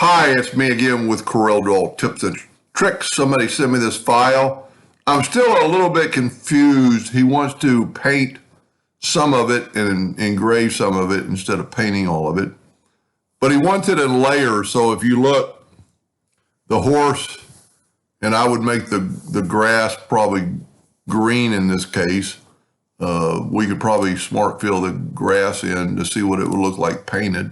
Hi, it's me again with CorelDraw Tips and Tricks. Somebody sent me this file. I'm still a little bit confused. He wants to paint some of it and engrave some of it instead of painting all of it. But he wants it in layers. So if you look, the horse, and I would make the grass probably green in this case. We could probably smart fill the grass in to see what it would look like painted.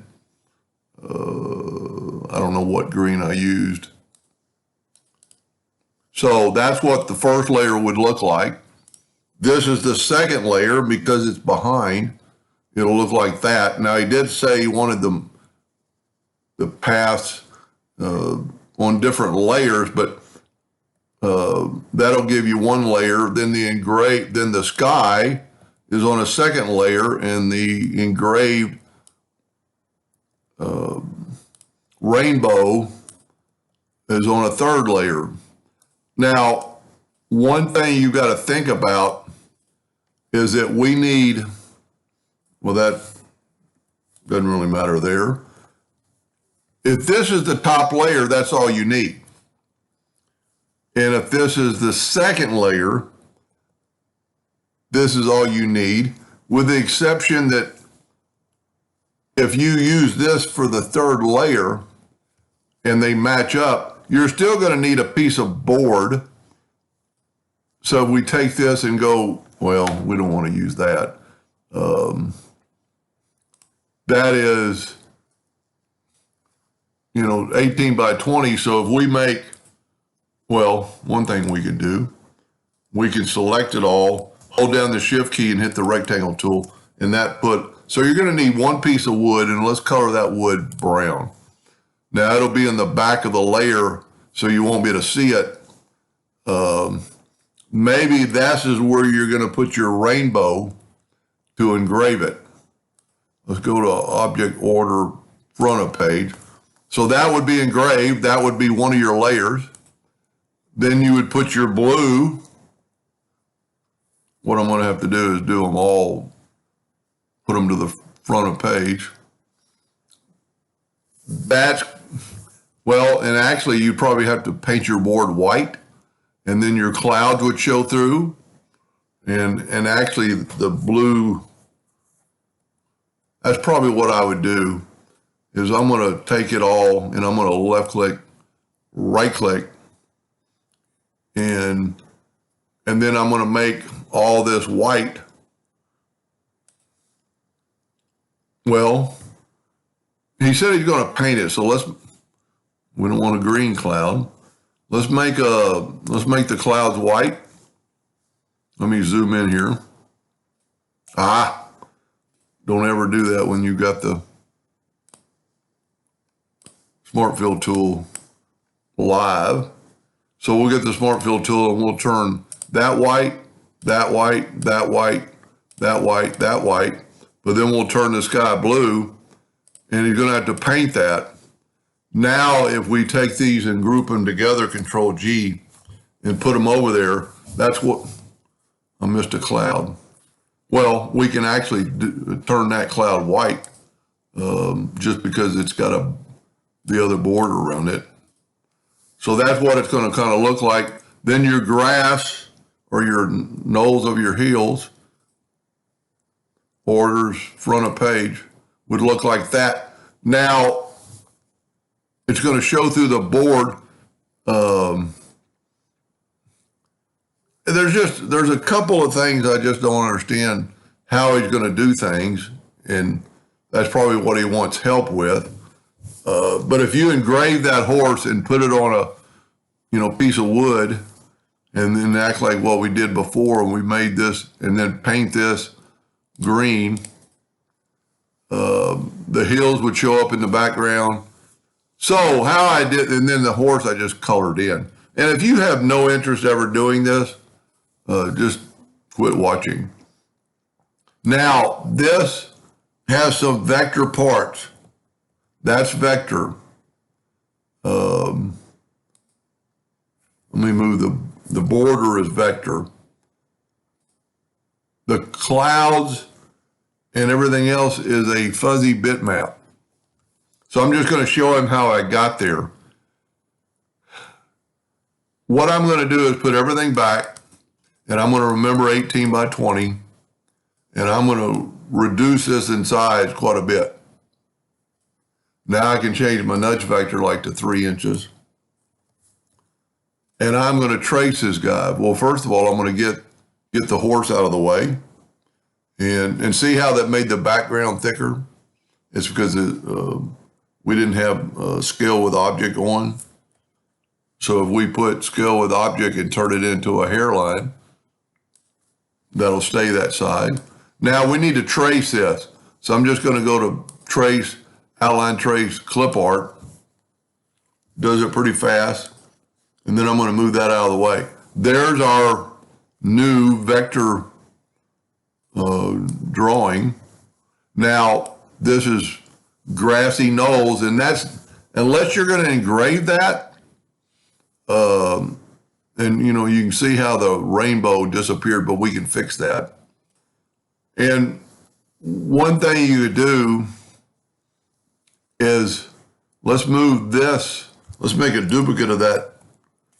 I don't know what green I used. So that's what the first layer would look like. This is the second layer because it's behind. It'll look like that. Now he did say he wanted the paths on different layers, but that'll give you one layer. Then the sky is on a second layer, and the engraved rainbow is on a third layer. Now, one thing you got to think about is that we need, well, that doesn't really matter there. If this is the top layer, that's all you need. And if this is the second layer, this is all you need, with the exception that if you use this for the third layer and they match up, you're still going to need a piece of board. So if we take this and go, well, we don't want to use that. That is, 18 by 20. So if we make, well, one thing we could do, we can select it all, hold down the shift key and hit the rectangle tool, and so you're going to need one piece of wood, and let's color that wood brown. Now it'll be in the back of the layer, so you won't be able to see it. Maybe this is where you're going to put your rainbow to engrave it. Let's go to Object Order, front of page. So that would be engraved. That would be one of your layers. Then you would put your blue. What I'm going to have to do is do them all, put them to the front of page. And actually you probably have to paint your board white, and then your clouds would show through. And actually the blue, that's probably what I would do, is I'm going to take it all and I'm going to left click, right click, and then I'm going to make all this white. Well, he said he's going to paint it, so we don't want a green cloud. Let's make the clouds white. Let me zoom in here. Don't ever do that when you got the Smart Fill tool live. So we'll get the Smart Fill tool and we'll turn that white, that white, that white, that white, that white, but then we'll turn the sky blue, and you're going to have to paint that. Now, if we take these and group them together, Control G, and put them over there, that's what, I missed a cloud. Well, we can actually turn that cloud white just because it's got the other border around it. So that's what it's going to kind of look like. Then your grass, or your knolls of your hills, borders, front of page, would look like that. Now, it's going to show through the board. There's a couple of things I just don't understand how he's going to do things, and that's probably what he wants help with. But if you engrave that horse and put it on a piece of wood, and then act like what we did before, and we made this, and then paint this green, the hills would show up in the background. So how I did, and then the horse I just colored in. And if you have no interest ever doing this, just quit watching. Now, this has some vector parts. That's vector. Let me move the border is vector. The clouds and everything else is a fuzzy bitmap. So I'm just going to show him how I got there. What I'm going to do is put everything back, and I'm going to remember 18 by 20, and I'm going to reduce this in size quite a bit. Now I can change my nudge vector like to 3 inches. And I'm going to trace this guy. Well, first of all, I'm going to get the horse out of the way. And see how that made the background thicker? It's because we didn't have scale with object on. So if we put scale with object and turn it into a hairline, that'll stay that side. Now we need to trace this. So I'm just going to go to trace, outline trace, clip art. Does it pretty fast. And then I'm going to move that out of the way. There's our new vector drawing. Now, this is grassy knolls, and that's, unless you're going to engrave that, and you know, you can see how the rainbow disappeared, but we can fix that. And one thing you could do is, let's move this, let's make a duplicate of that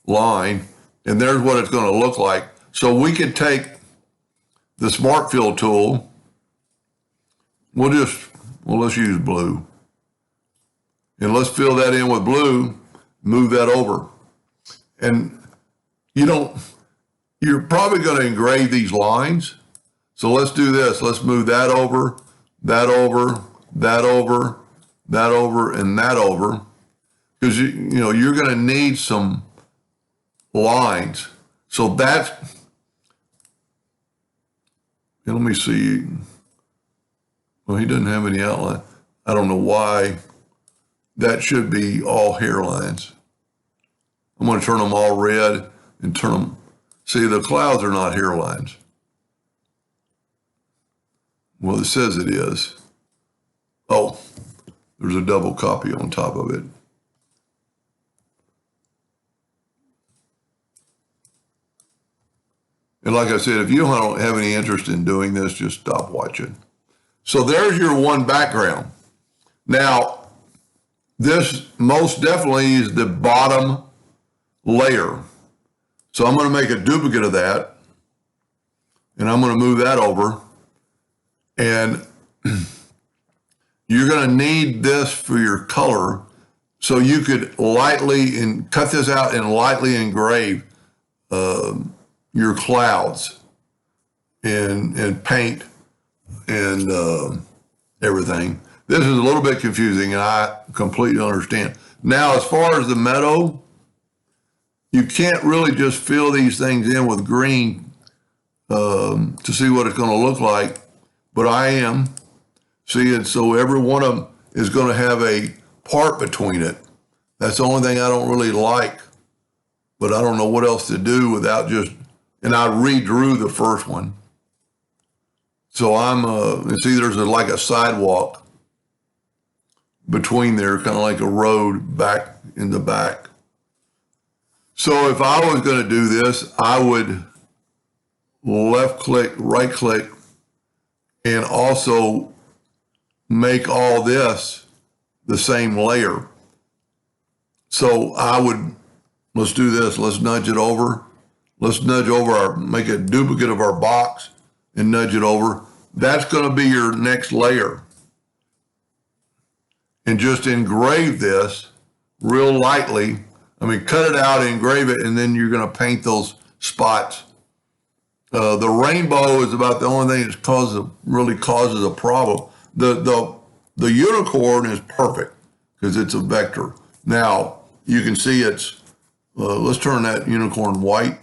line, and there's what it's going to look like. So we could take the Smart Fill tool. Let's use blue. And let's fill that in with blue, move that over. And you're probably going to engrave these lines. So let's do this. Let's move that over, that over, that over, that over, and that over. Because you're going to need some lines. So that's, let me see. Well, he doesn't have any outline. I don't know why. That should be all hairlines. I'm going to turn them all red and turn them. See, the clouds are not hairlines. Well, it says it is. Oh, there's a double copy on top of it. And like I said, if you don't have any interest in doing this, just stop watching. So there's your one background. Now, this most definitely is the bottom layer. So I'm going to make a duplicate of that. And I'm going to move that over. And you're going to need this for your color. So you could lightly cut this out and lightly engrave your clouds and paint and everything. This is a little bit confusing, and I completely understand. Now, as far as the meadow, you can't really just fill these things in with green to see what it's going to look like, but I am. See, and so every one of them is going to have a part between it. That's the only thing I don't really like, but I don't know what else to do without just, and I redrew the first one. So see, there's like a sidewalk between there, kind of like a road back in the back. So if I was going to do this, I would left click, right click, and also make all this the same layer. So let's do this. Let's nudge it over. Let's nudge over make a duplicate of our box and nudge it over. That's going to be your next layer. And just engrave this real lightly. I mean, cut it out, engrave it, and then you're going to paint those spots. The rainbow is about the only thing that really causes a problem. The unicorn is perfect because it's a vector. Now, you can see it's, let's turn that unicorn white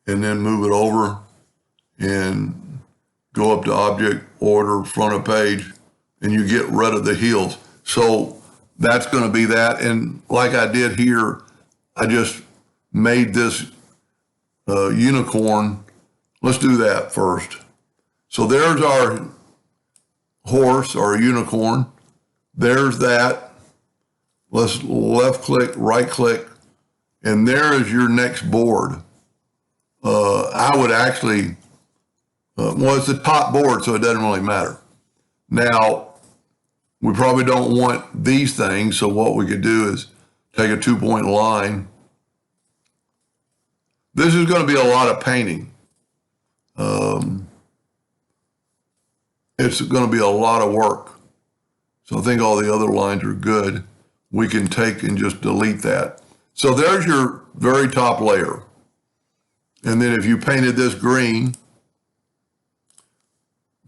and then move it over and go up to object, order, front of page, and you get rid of the heels. So that's going to be that. And like I did here, I just made this unicorn. Let's do that first. So there's our horse or unicorn. There's that. Let's left click, right click, and there is your next board. I would actually, well, it's the top board, so it doesn't really matter. Now, We probably don't want these things, so what we could do is take a 2-point line. This is going to be a lot of painting. It's going to be a lot of work. So I think all the other lines are good. We can take and just delete that. So there's your very top layer. And then if you painted this green,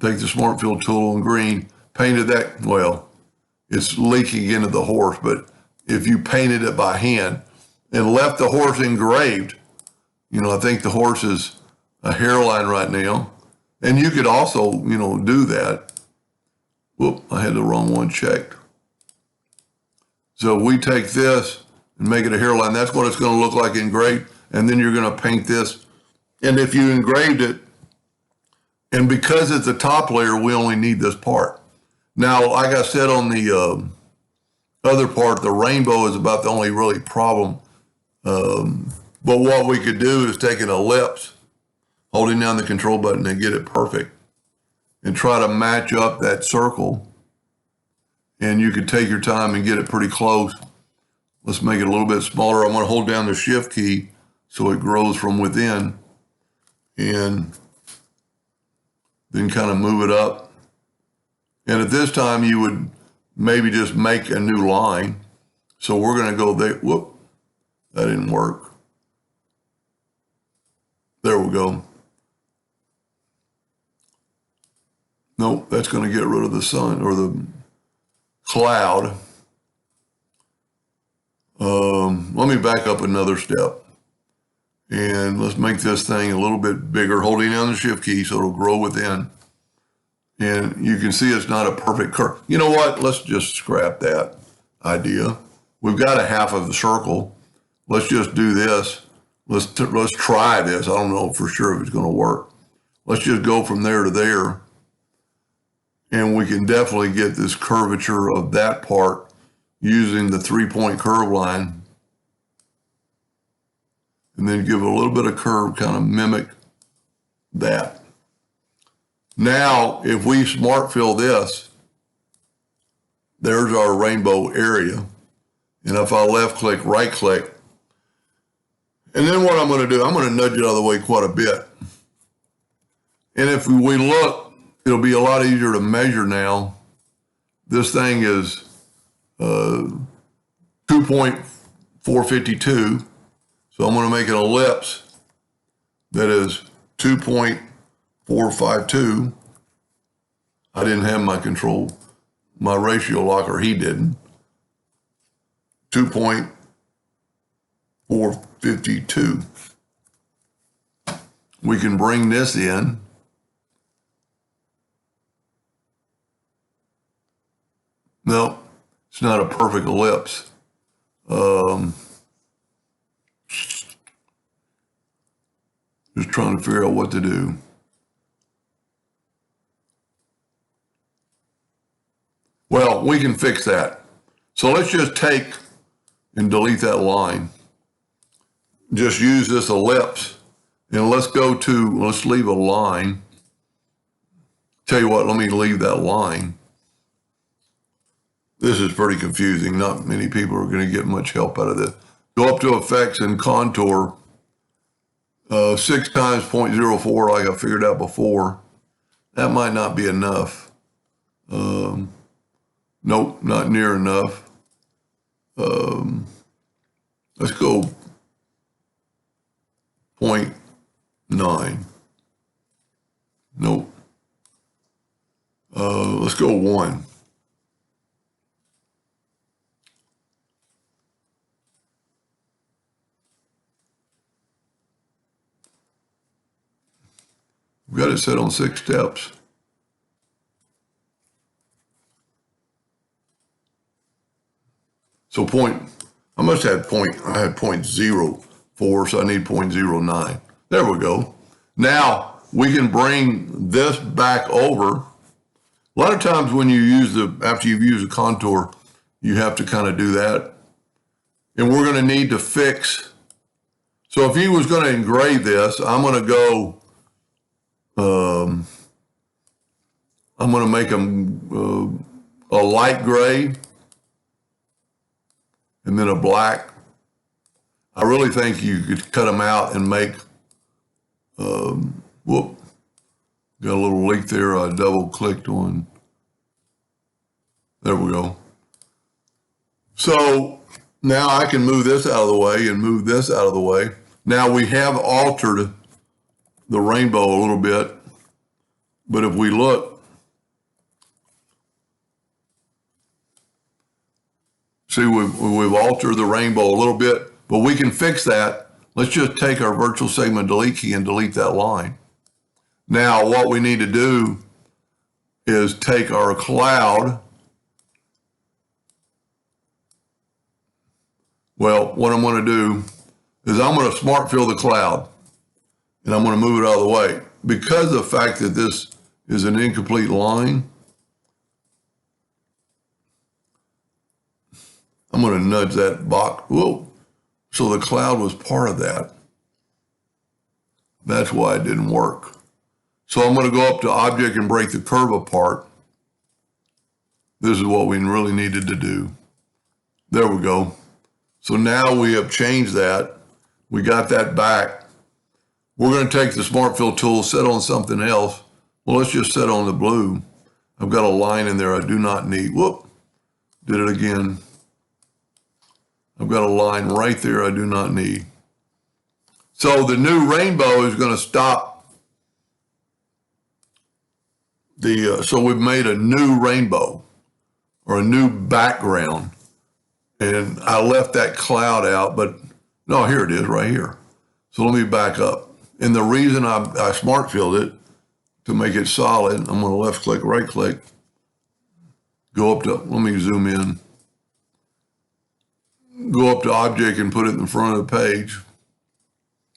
take the Smart Fill tool and green, painted that, well, it's leaking into the horse, but if you painted it by hand and left the horse engraved, you know, I think the horse is a hairline right now. And you could also, you know, do that. Whoop, I had the wrong one checked. So we take this and make it a hairline. That's what it's going to look like engraved. And then you're going to paint this. And if you engraved it, and because it's a top layer, we only need this part. Now, like I said on the other part, the rainbow is about the only really problem. But what we could do is take an ellipse, holding down the control button and get it perfect, and try to match up that circle. And you could take your time and get it pretty close. Let's make it a little bit smaller. I'm going to hold down the shift key so it grows from within, and then kind of move it up. And at this time, you would maybe just make a new line. So we're going to go there. Whoop, that didn't work. There we go. Nope, that's going to get rid of the sun or the cloud. Let me back up another step. And let's make this thing a little bit bigger, holding down the shift key so it'll grow within. And you can see it's not a perfect curve. You know what? Let's just scrap that idea. We've got a half of the circle. Let's just do this. Let's try this. I don't know for sure if it's going to work. Let's just go from there to there. And we can definitely get this curvature of that part using the 3-point curve line. And then give it a little bit of curve, kind of mimic that. Now, if we smart fill this, there's our rainbow area. And if I left click, right click, and then what I'm going to do, I'm going to nudge it out of the way quite a bit. And if we look, it'll be a lot easier to measure now. This thing is 2.452. So I'm going to make an ellipse that is 2.452. I didn't have my ratio locker, he didn't. 2.452. We can bring this in. No, it's not a perfect ellipse. Just trying to figure out what to do. Well, we can fix that. So let's just take and delete that line. Just use this ellipse. And let's leave a line. Tell you what, let me leave that line. This is pretty confusing. Not many people are going to get much help out of this. Go up to Effects and Contour. 6 times 0.04, like I figured out before. That might not be enough. Nope, not near enough. Let's go 0.9. Nope. Let's go 1. We've got it set on 6 steps. So I must have I had 0.04, so I need 0.09. There we go. Now we can bring this back over. A lot of times when you use after you've used a contour, you have to kind of do that. And we're going to need to fix. So if he was going to engrave this, I'm going to go, I'm going to make them a light gray, and then a black. I really think you could cut them out and make, whoop, got a little leak there. I double clicked on. There we go. So now I can move this out of the way and move this out of the way. Now we have altered the rainbow a little bit, but if we look, see, we've altered the rainbow a little bit, but we can fix that. Let's just take our virtual segment delete key and delete that line. Now what we need to do is take our cloud. Well, what I'm going to do is I'm going to smart fill the cloud, and I'm going to move it out of the way. Because of the fact that this is an incomplete line, I'm going to nudge that box. Whoa. So the cloud was part of that. That's why it didn't work. So I'm going to go up to Object and break the curve apart. This is what we really needed to do. There we go. So now we have changed that. We got that back. We're going to take the Smart Fill tool, set on something else. Well, let's just set on the blue. I've got a line in there I do not need. Whoop, did it again. I've got a line right there I do not need. So the new rainbow is going to stop the, so we've made a new rainbow or a new background. And I left that cloud out, but no, here it is right here. So let me back up. And the reason I smart filled it to make it solid, I'm going to left click, right click, go up to, let me zoom in, go up to Object and put it in front of the page.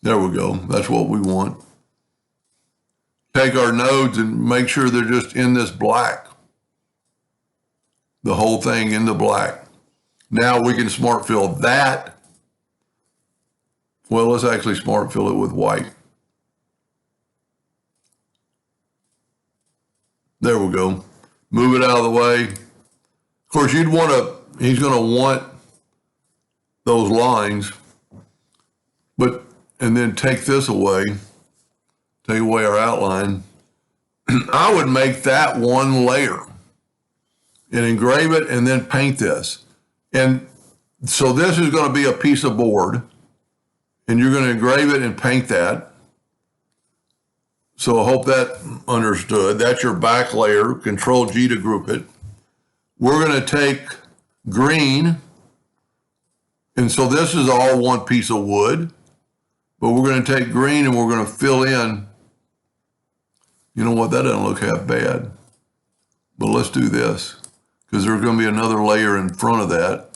There we go. That's what we want. Take our nodes and make sure they're just in this black. The whole thing in the black. Now we can smart fill that. Well, let's actually smart fill it with white. There we go. Move it out of the way. Of course, you'd want to, he's going to want those lines, but, and then take this away, take away our outline. I would make that one layer and engrave it and then paint this. And so this is going to be a piece of board, and you're going to engrave it and paint that. So I hope that understood. That's your back layer. Control G to group it. We're going to take green. And so this is all one piece of wood, but we're going to take green and we're going to fill in. You know what? That doesn't look half bad, but let's do this because there's going to be another layer in front of that.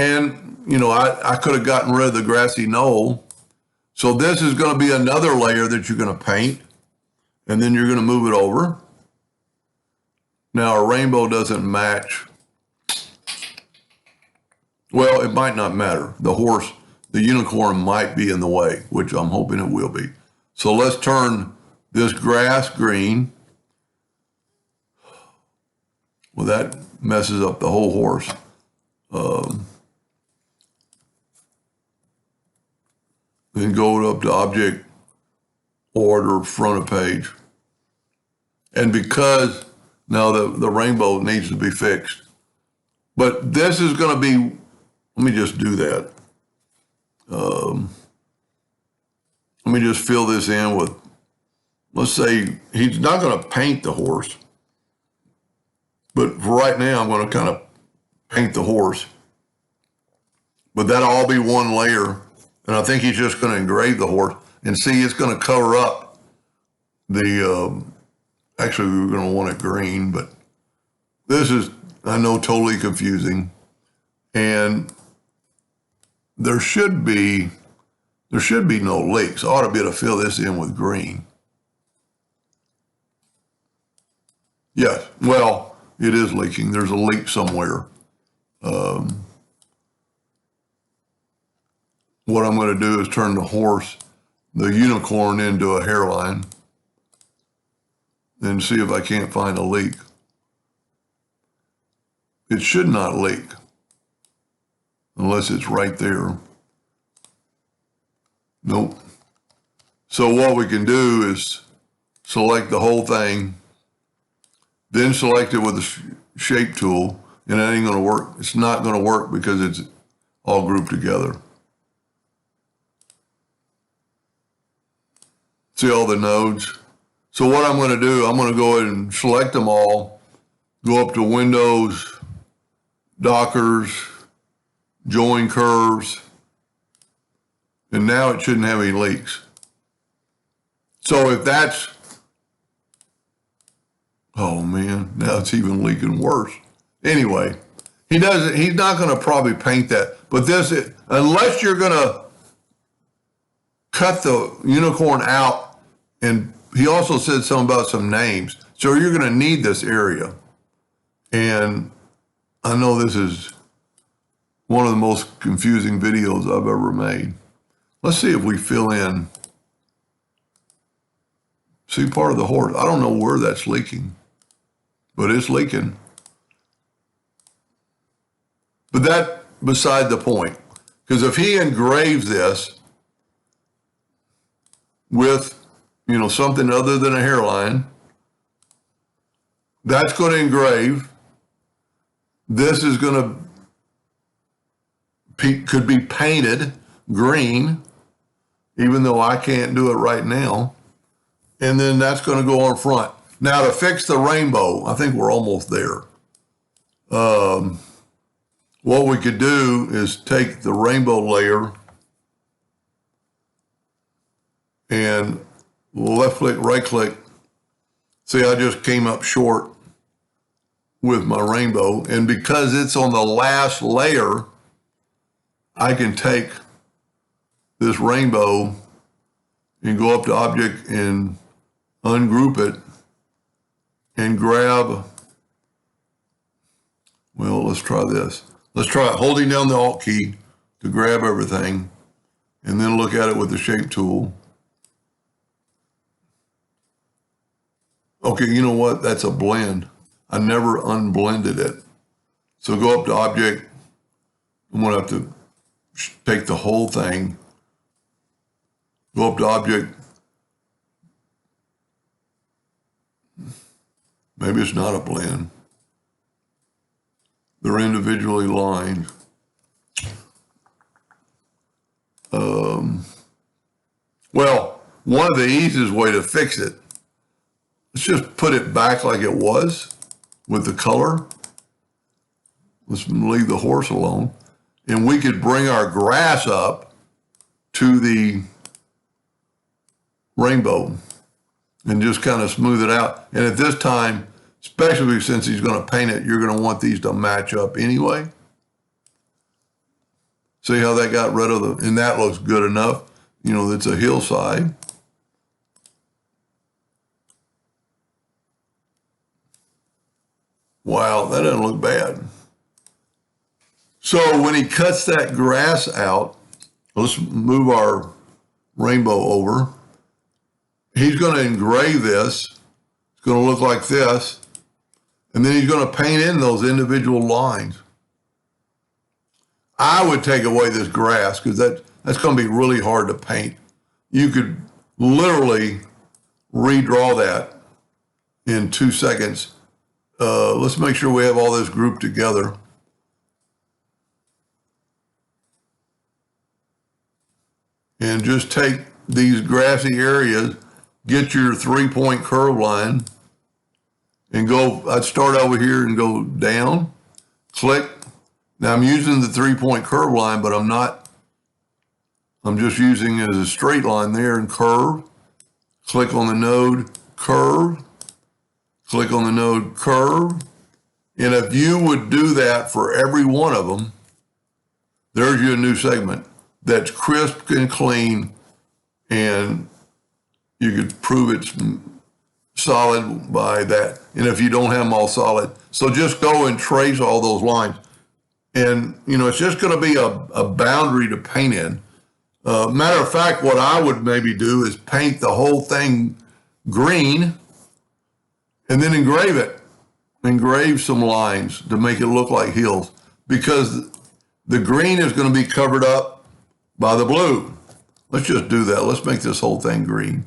And, you know, I could have gotten rid of the grassy knoll. So this is going to be another layer that you're going to paint, and then you're going to move it over. Now our rainbow doesn't match. Well, it might not matter. The horse, the unicorn might be in the way, which I'm hoping it will be. So let's turn this grass green. Well, that messes up the whole horse. Then go up to Object, Order, Front of Page. And because now the rainbow needs to be fixed. But this is going to be, let me just do that. Let me just fill this in with, let's say he's not going to paint the horse. But for right now, I'm going to kind of paint the horse. But that'll all be one layer. And I think he's just going to engrave the horse. And see, it's going to cover up the, actually we were going to want it green, but this is, I know, totally confusing. And there should be no leaks. I ought to be able to fill this in with green. Yes, well, it is leaking. There's a leak somewhere. What I'm going to do is turn the horse, the unicorn, into a hairline. and see if I can't find a leak. It should not leak unless it's right there. Nope. So what we can do is select the whole thing, then select it with the shape tool, and that ain't gonna work. It's not gonna work because it's all grouped together. See all the nodes? So what I'm gonna do, I'm gonna go ahead and select them all, go up to Windows, Dockers, Join Curves, and now it shouldn't have any leaks. So if that's, oh man, now it's even leaking worse. Anyway, he's not gonna probably paint that, but unless you're gonna cut the unicorn out, and he also said something about some names. So you're gonna need this area. And I know this is one of the most confusing videos I've ever made. Let's see if we fill in. See part of the horse. I don't know where that's leaking, but it's leaking. But that beside the point, because if he engraves this with, something other than a hairline, that's going to engrave. This is going to could be painted green, even though I can't do it right now. And then that's going to go on front. Now to fix the rainbow, I think we're almost there. What we could do is take the rainbow layer and left click, right click. See, I just came up short with my rainbow. And because it's on the last layer, I can take this rainbow and go up to Object and ungroup it and grab, well, let's try this. Let's try it holding down the Alt key to grab everything and then look at it with the shape tool. Okay, you know what? That's a blend. I never unblended it. So go up to Object. I'm going to have to take the whole thing. Go up to Object. Maybe it's not a blend. They're individually lined. Well, one of the easiest way to fix it, let's just put it back like it was with the color. Let's leave the horse alone. And we could bring our grass up to the rainbow and just kind of smooth it out. And at this time, especially since he's going to paint it, you're going to want these to match up anyway. See how that got rid of and that looks good enough. It's a hillside. Wow, that doesn't look bad. So when he cuts that grass out, let's move our rainbow over. He's going to engrave this. It's going to look like this. And then he's going to paint in those individual lines. I would take away this grass because that's going to be really hard to paint. You could literally redraw that in 2 seconds. Let's make sure we have all this grouped together. And just take these grassy areas, get your 3-point curve line, and go, I'd start over here and go down, click. Now I'm using the 3-point curve line, but I'm just using it as a straight line there and curve. Click on the node, curve. Click on the node, curve. And if you would do that for every one of them, there's your new segment that's crisp and clean, and you could prove it's solid by that. And if you don't have them all solid, so just go and trace all those lines. And, it's just going to be a boundary to paint in. Matter of fact, what I would maybe do is paint the whole thing green And then engrave it. Engrave some lines to make it look like hills, because the green is going to be covered up by the blue. Let's just do that. Let's make this whole thing green.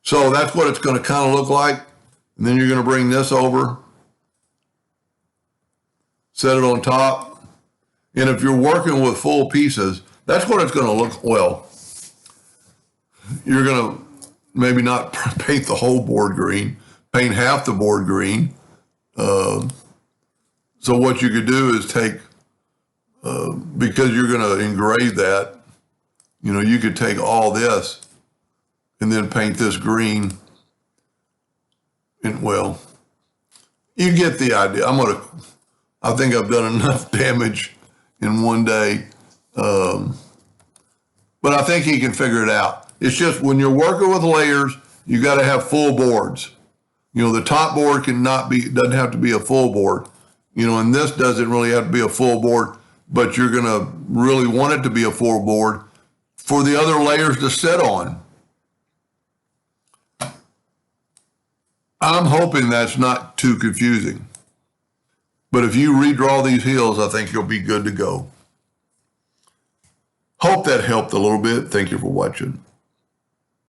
So that's what it's going to kind of look like. And then you're going to bring this over, set it on top. And if you're working with full pieces, that's what it's going to look, well, you're going to maybe not paint the whole board green, paint half the board green. So what you could do is take, because you're going to engrave that, you know, you could take all this and then paint this green. And well, you get the idea. I think I've done enough damage in one day. But I think he can figure it out. It's just when you're working with layers, you got to have full boards. You know, the top board doesn't have to be a full board. You know, and this doesn't really have to be a full board, but you're going to really want it to be a full board for the other layers to sit on. I'm hoping that's not too confusing. But if you redraw these hills, I think you'll be good to go. Hope that helped a little bit. Thank you for watching.